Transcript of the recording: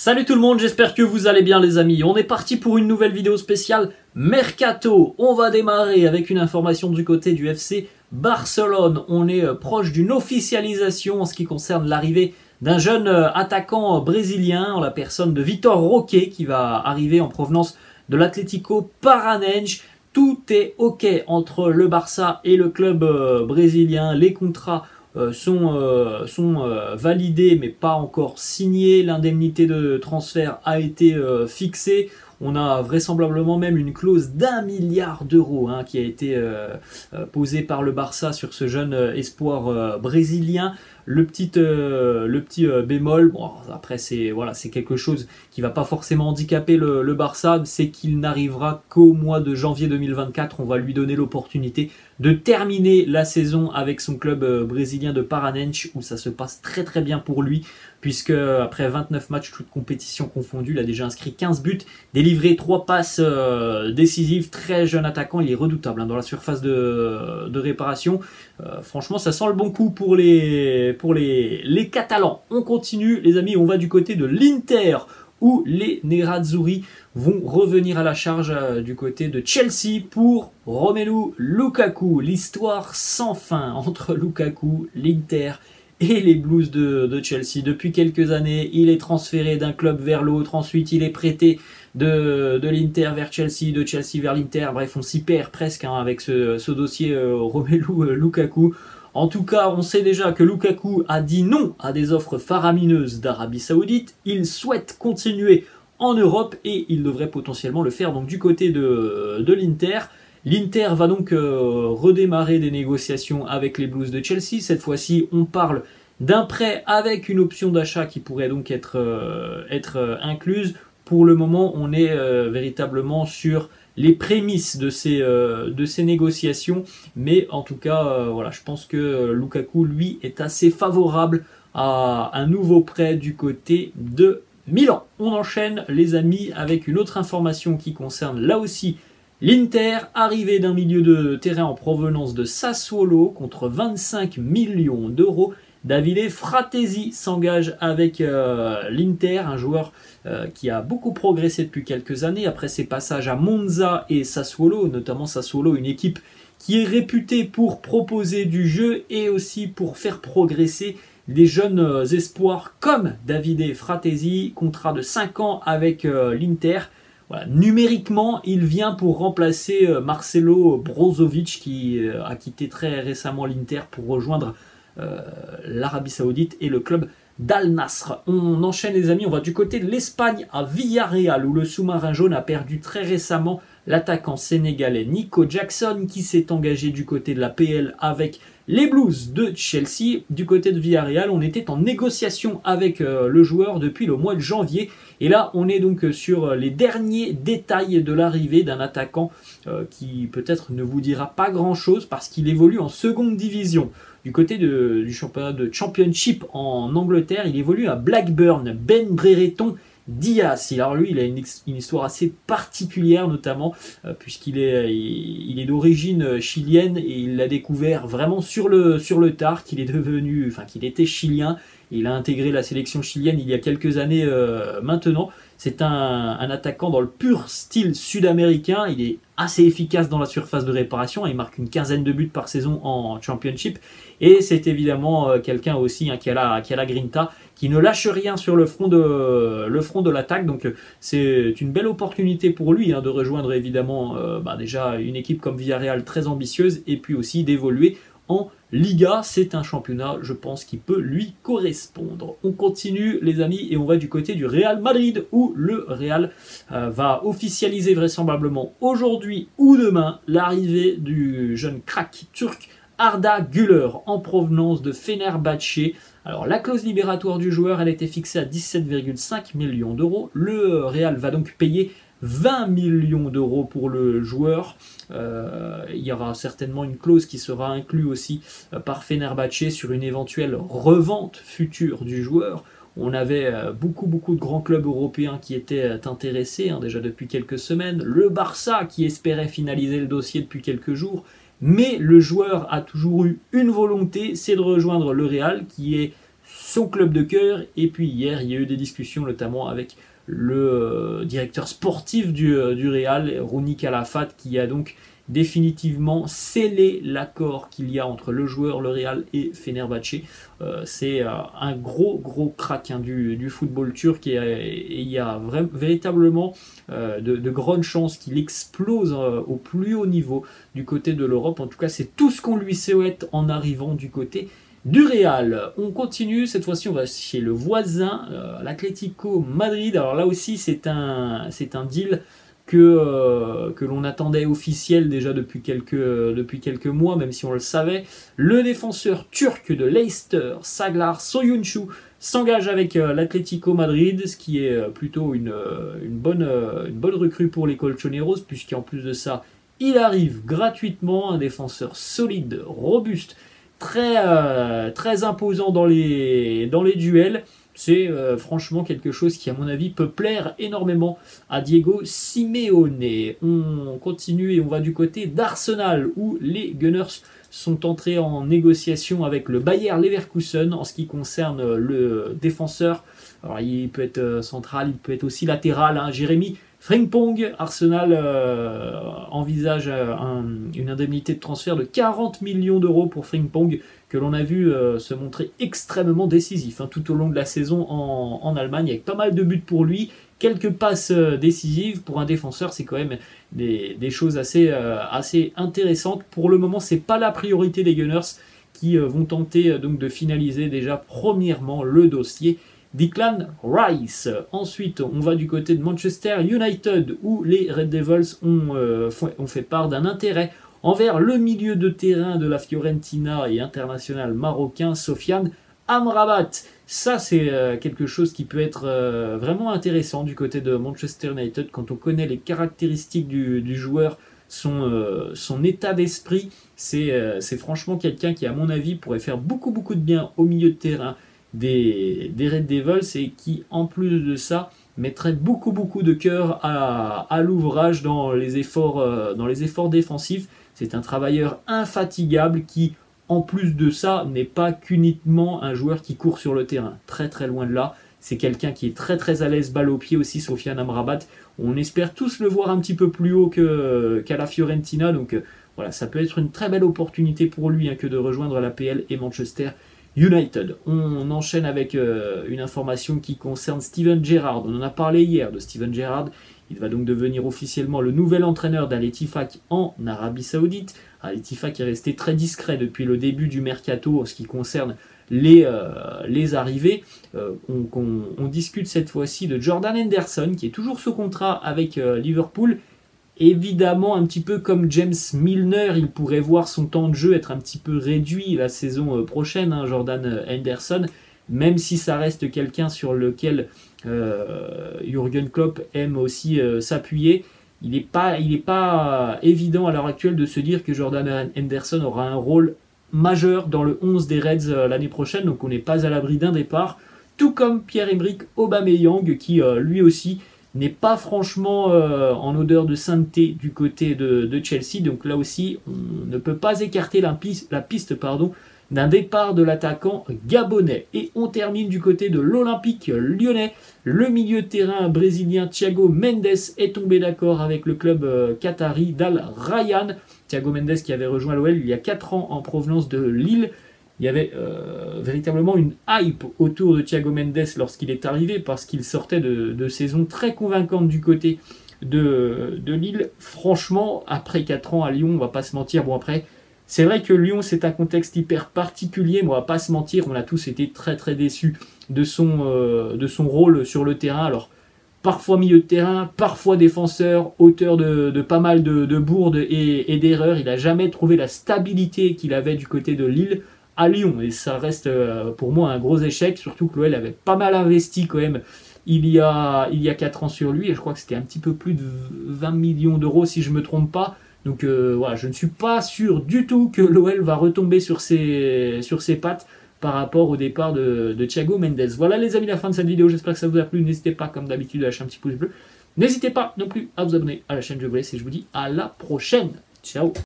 Salut tout le monde, j'espère que vous allez bien les amis. On est parti pour une nouvelle vidéo spéciale Mercato. On va démarrer avec une information du côté du FC Barcelone. On est proche d'une officialisation en ce qui concerne l'arrivée d'un jeune attaquant brésilien en la personne de Vitor Roque qui va arriver en provenance de l'Atlético Paranense. Tout est ok entre le Barça et le club brésilien. Les contrats sont validés mais pas encore signés. L'indemnité de transfert a été fixée. On a vraisemblablement même une clause d'1 milliard d'euros qui a été posée par le Barça sur ce jeune espoir brésilien. Le petit bémol, bon, après c'est quelque chose qui va pas forcément handicaper le Barça, c'est qu'il n'arrivera qu'au mois de janvier 2024. On va lui donner l'opportunité de terminer la saison avec son club brésilien de Paranense, où ça se passe très très bien pour lui, puisque après 29 matchs, toutes compétitions confondues, il a déjà inscrit 15 buts, délivré 3 passes décisives. Très jeune attaquant, il est redoutable dans la surface de réparation. Franchement, ça sent le bon coup pour les Catalans. On continue les amis, on va du côté de l'Inter, où les Nerazzurri vont revenir à la charge du côté de Chelsea pour Romelu Lukaku. L'histoire sans fin entre Lukaku, l'Inter et les Blues de Chelsea. Depuis quelques années, il est transféré d'un club vers l'autre. Ensuite, il est prêté de l'Inter vers Chelsea, de Chelsea vers l'Inter. Bref, on s'y perd presque avec ce dossier Romelu Lukaku. En tout cas, on sait déjà que Lukaku a dit non à des offres faramineuses d'Arabie Saoudite. Il souhaite continuer en Europe et il devrait potentiellement le faire donc du côté de l'Inter. L'Inter va donc redémarrer des négociations avec les Blues de Chelsea. Cette fois-ci, on parle d'un prêt avec une option d'achat qui pourrait donc être incluse. Pour le moment, on est véritablement sur les prémices de ces négociations. Mais en tout cas, voilà, je pense que Lukaku, lui, est assez favorable à un nouveau prêt du côté de Milan. On enchaîne, les amis, avec une autre information qui concerne là aussi l'Inter, arrivé d'un milieu de terrain en provenance de Sassuolo contre 25 millions d'euros. Davide Fratesi s'engage avec l'Inter, un joueur qui a beaucoup progressé depuis quelques années après ses passages à Monza et Sassuolo, notamment Sassuolo, une équipe qui est réputée pour proposer du jeu et aussi pour faire progresser des jeunes espoirs comme Davide Fratesi, contrat de 5 ans avec l'Inter. Voilà. Numériquement, il vient pour remplacer Marcelo Brozovic qui a quitté très récemment l'Inter pour rejoindre l'Arabie Saoudite et le club d'Al Nassr. On enchaîne les amis, on va du côté de l'Espagne à Villarreal où le sous-marin jaune a perdu très récemment l'attaquant sénégalais Nico Jackson qui s'est engagé du côté de la PL avec les Blues de Chelsea. Du côté de Villarreal, on était en négociation avec le joueur depuis le mois de janvier. Et là, on est donc sur les derniers détails de l'arrivée d'un attaquant qui peut-être ne vous dira pas grand-chose parce qu'il évolue en seconde division. Du côté du championnat de Championship en Angleterre, il évolue à Blackburn. Ben Brereton Diaz. Alors lui, il a une histoire assez particulière, notamment puisqu'il est d'origine chilienne et il l'a découvert vraiment sur le tard qu'il était chilien. Et il a intégré la sélection chilienne il y a quelques années maintenant. C'est un attaquant dans le pur style sud-américain. Il est assez efficace dans la surface de réparation. Il marque une quinzaine de buts par saison en Championship. Et c'est évidemment quelqu'un aussi qui a la grinta, qui ne lâche rien sur le front de l'attaque. Donc c'est une belle opportunité pour lui de rejoindre évidemment déjà une équipe comme Villarreal très ambitieuse et puis aussi d'évoluer en Liga. C'est un championnat, je pense, qui peut lui correspondre. On continue les amis et on va du côté du Real Madrid où le Real va officialiser vraisemblablement aujourd'hui ou demain l'arrivée du jeune crack turc Arda Güler en provenance de Fenerbahçe. Alors la clause libératoire du joueur, elle était fixée à 17,5 millions d'euros. Le Real va donc payer 20 millions d'euros pour le joueur. Il y aura certainement une clause qui sera inclue aussi par Fenerbahçe sur une éventuelle revente future du joueur. On avait beaucoup de grands clubs européens qui étaient intéressés déjà depuis quelques semaines. Le Barça qui espérait finaliser le dossier depuis quelques jours. Mais le joueur a toujours eu une volonté, c'est de rejoindre le Real qui est son club de cœur. Et puis hier, il y a eu des discussions notamment avec le directeur sportif du Real, Rouni Calafat, qui a donc définitivement scellé l'accord qu'il y a entre le joueur, le Real et Fenerbahçe. C'est un gros crack du football turc et il y a véritablement de grandes chances qu'il explose au plus haut niveau du côté de l'Europe. En tout cas, c'est tout ce qu'on lui souhaite en arrivant du côté du Real. On continue, cette fois-ci on va chez le voisin, l'Atlético Madrid. Alors là aussi c'est un deal que l'on attendait officiel déjà depuis quelques mois, même si on le savait. Le défenseur turc de Leicester, Saglar Soyuncu, s'engage avec l'Atlético Madrid, ce qui est plutôt une bonne recrue pour les Colchoneros, puisqu'en plus de ça, il arrive gratuitement, un défenseur solide, robuste, très imposant dans les duels. C'est franchement quelque chose qui, à mon avis, peut plaire énormément à Diego Simeone. On continue et on va du côté d'Arsenal, où les Gunners sont entrés en négociation avec le Bayer Leverkusen en ce qui concerne le défenseur. Alors, il peut être central, il peut être aussi latéral, hein. Jérémy Frimpong. Arsenal envisage une indemnité de transfert de 40 millions d'euros pour Frimpong, que l'on a vu se montrer extrêmement décisif tout au long de la saison en Allemagne, avec pas mal de buts pour lui, quelques passes décisives. Pour un défenseur, c'est quand même des choses assez intéressantes. Pour le moment, c'est pas la priorité des Gunners, qui vont tenter donc de finaliser déjà premièrement le dossier Declan Rice. Ensuite, on va du côté de Manchester United, où les Red Devils ont fait part d'un intérêt envers le milieu de terrain de la Fiorentina et international marocain Sofiane Amrabat. Ça, c'est quelque chose qui peut être vraiment intéressant du côté de Manchester United quand on connaît les caractéristiques du joueur, son état d'esprit. C'est franchement quelqu'un qui, à mon avis, pourrait faire beaucoup de bien au milieu de terrain des Red Devils, et qui, en plus de ça, mettrait beaucoup de cœur à l'ouvrage dans les efforts défensifs. C'est un travailleur infatigable qui, en plus de ça, n'est pas qu'uniquement un joueur qui court sur le terrain. Très loin de là. C'est quelqu'un qui est très à l'aise balle au pied aussi, Sofiane Amrabat. On espère tous le voir un petit peu plus haut qu'à la Fiorentina. Donc voilà, ça peut être une très belle opportunité pour lui que de rejoindre l'APL et Manchester United. On enchaîne avec une information qui concerne Steven Gerrard. On en a parlé hier de Steven Gerrard. Il va donc devenir officiellement le nouvel entraîneur d'Al Ettifaq en Arabie Saoudite. Al Ettifaq est resté très discret depuis le début du mercato en ce qui concerne les arrivées. On discute cette fois-ci de Jordan Henderson, qui est toujours sous contrat avec Liverpool. Évidemment, un petit peu comme James Milner, il pourrait voir son temps de jeu être un petit peu réduit la saison prochaine, Jordan Henderson, même si ça reste quelqu'un sur lequel Jürgen Klopp aime aussi s'appuyer. Il n'est pas évident à l'heure actuelle de se dire que Jordan Henderson aura un rôle majeur dans le 11 des Reds l'année prochaine, donc on n'est pas à l'abri d'un départ, tout comme Pierre-Emerick Aubameyang, qui lui aussi n'est pas franchement en odeur de sainteté du côté de Chelsea. Donc là aussi, on ne peut pas écarter la piste d'un départ de l'attaquant gabonais. Et on termine du côté de l'Olympique lyonnais. Le milieu de terrain brésilien Thiago Mendes est tombé d'accord avec le club qatari d'Al Rayyan. Thiago Mendes qui avait rejoint l'OL il y a 4 ans en provenance de Lille. Il y avait véritablement une hype autour de Thiago Mendes lorsqu'il est arrivé, parce qu'il sortait de saisons très convaincantes du côté de Lille. Franchement, après 4 ans à Lyon, on va pas se mentir. Bon, après, c'est vrai que Lyon, c'est un contexte hyper particulier, mais on va pas se mentir, on a tous été très déçus de son rôle sur le terrain. Alors, parfois milieu de terrain, parfois défenseur, auteur de pas mal de bourdes et d'erreurs. Il n'a jamais trouvé la stabilité qu'il avait du côté de Lille à Lyon, et ça reste pour moi un gros échec, surtout que l'OL avait pas mal investi quand même il y a 4 ans sur lui, et je crois que c'était un petit peu plus de 20 millions d'euros si je me trompe pas. Donc voilà, je ne suis pas sûr du tout que l'OL va retomber sur ses pattes par rapport au départ de Thiago Mendes. Voilà les amis, la fin de cette vidéo, j'espère que ça vous a plu. N'hésitez pas comme d'habitude à lâcher un petit pouce bleu. N'hésitez pas non plus à vous abonner à la chaîne, je vous laisse et je vous dis à la prochaine. Ciao.